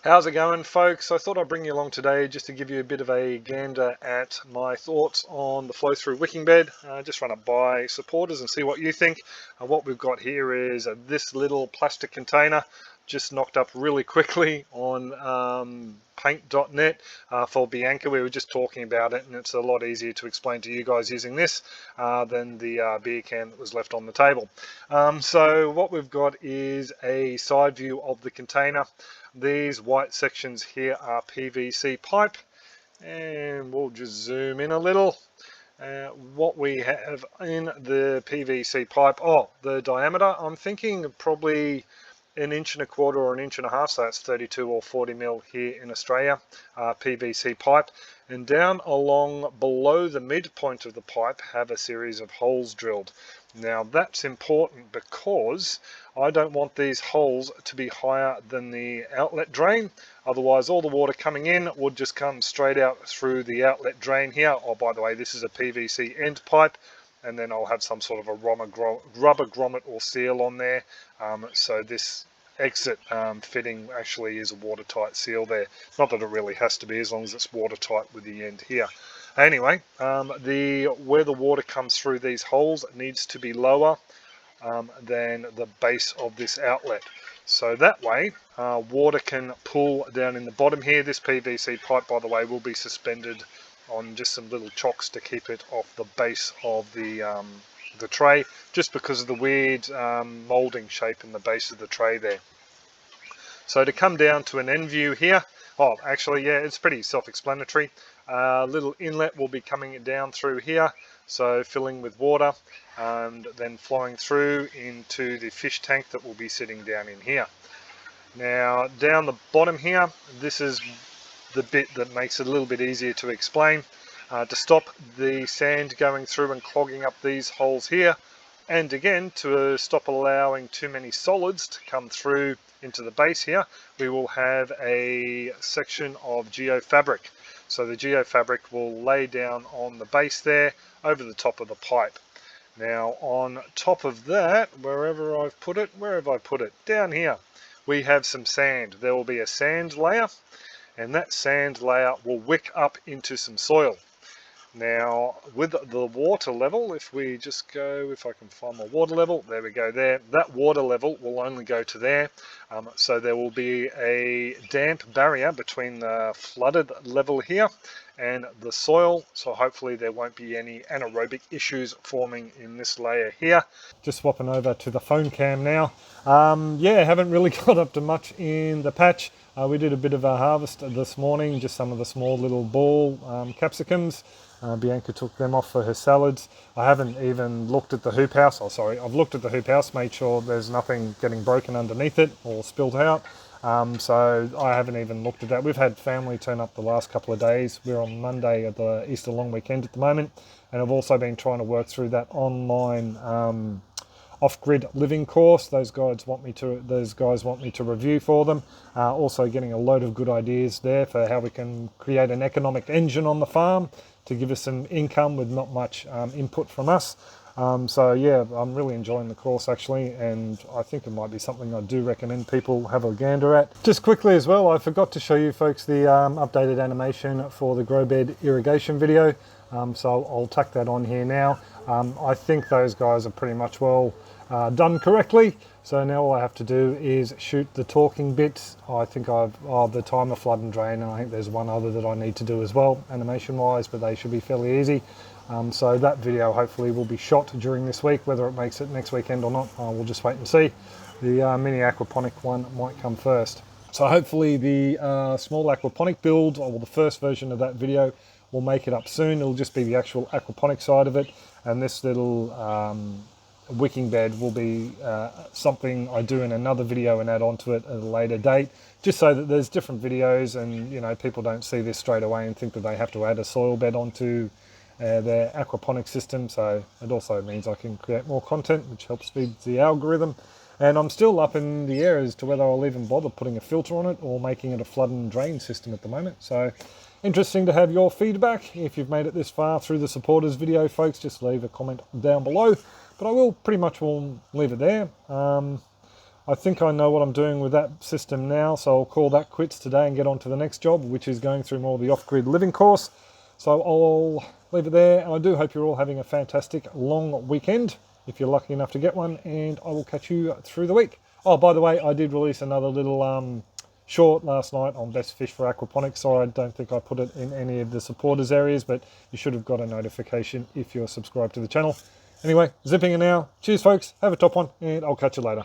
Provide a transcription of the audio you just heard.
How's it going, folks? I thought I'd bring you along today just to give you a bit of a gander at my thoughts on the flow through wicking bed. Just run it by supporters and see what you think. What we've got here is this little plastic container just knocked up really quickly on paint.net for Bianca. We were just talking about it, and it's a lot easier to explain to you guys using this than the beer can that was left on the table. So what we've got is a side view of the container. These white sections here are PVC pipe, and we'll just zoom in a little. What we have in the PVC pipe, the diameter, I'm thinking probably 1.25 inches or 1.5 inches, so that's 32 or 40 mil here in Australia, PVC pipe. And down along below the midpoint of the pipe have a series of holes drilled. Now that's important because I don't want these holes to be higher than the outlet drain. Otherwise all the water coming in would just come straight out through the outlet drain here. Oh, by the way, this is a PVC end pipe, and then I'll have some sort of a rubber grommet or seal on there. So this exit fitting actually is a watertight seal there. Not that it really has to be, as long as it's watertight with the end here. Anyway, where the water comes through these holes needs to be lower than the base of this outlet. So that way water can pool down in the bottom here. This PVC pipe, by the way, will be suspended on just some little chocks to keep it off the base of the tray, just because of the weird molding shape in the base of the tray there. So to come down to an end view here, actually, yeah, it's pretty self-explanatory. Little inlet will be coming down through here, so filling with water and then flowing through into the fish tank that will be sitting down in here. Now down the bottom here, this is the bit that makes it a little bit easier to explain. To stop the sand going through and clogging up these holes here, and again to stop allowing too many solids to come through into the base here, we will have a section of geofabric. So the geofabric will lay down on the base there over the top of the pipe. Now on top of that, where have I put it? Down here we have some sand. There will be a sand layer, and that sand layer will wick up into some soil. Now with the water level, if we just go, if I can find my water level, there we go there, that water level will only go to there. So there will be a damp barrier between the flooded level here and the soil, so hopefully there won't be any anaerobic issues forming in this layer here. Just swapping over to the phone cam now. Yeah, haven't really got up to much in the patch. We did a bit of a harvest this morning, just some of the small little ball capsicums. Bianca took them off for her salads. I haven't even looked at the hoop house. I've looked at the hoop house, made sure there's nothing getting broken underneath it or spilt out. So I haven't even looked at that. We've had family turn up the last couple of days. We're on Monday at the Easter long weekend at the moment, and I've also been trying to work through that online off-grid living course. Those guys want me to review for them. Also getting a load of good ideas there for how we can create an economic engine on the farm to give us some income with not much input from us. So yeah, I'm really enjoying the course actually, and I think it might be something I do recommend people have a gander at. Just quickly as well, I forgot to show you folks the updated animation for the grow bed irrigation video. So I'll tuck that on here now. I think those guys are pretty much well done correctly. So now all I have to do is shoot the talking bits. I think the timer, flood and drain, and I think there's one other that I need to do as well, animation wise, but they should be fairly easy. So that video hopefully will be shot during this week. Whether it makes it next weekend or not, we'll just wait and see. The mini aquaponic one might come first. So hopefully the small aquaponic build, or the first version of that video, will make it up soon. It'll just be the actual aquaponic side of it, and this little wicking bed will be something I do in another video and add on to it at a later date, just so that there's different videos, and you know, people don't see this straight away and think that they have to add a soil bed onto their aquaponic system. So it also means I can create more content, which helps feed the algorithm. And I'm still up in the air as to whether I'll even bother putting a filter on it or making it a flood and drain system at the moment. So interesting to have your feedback. If you've made it this far through the supporters video, folks, just leave a comment down below. But I will pretty much will leave it there. I think I know what I'm doing with that system now, so I'll call that quits today and get on to the next job, which is going through more of the off-grid living course. So I'll leave it there, and I do hope you're all having a fantastic long weekend, if you're lucky enough to get one, and I will catch you through the week. Oh, by the way, I did release another little short last night on best fish for aquaponics. Sorry, I don't think I put it in any of the supporters areas, but you should have got a notification if you're subscribed to the channel. Anyway, zipping in now. Cheers, folks. Have a top one, and I'll catch you later.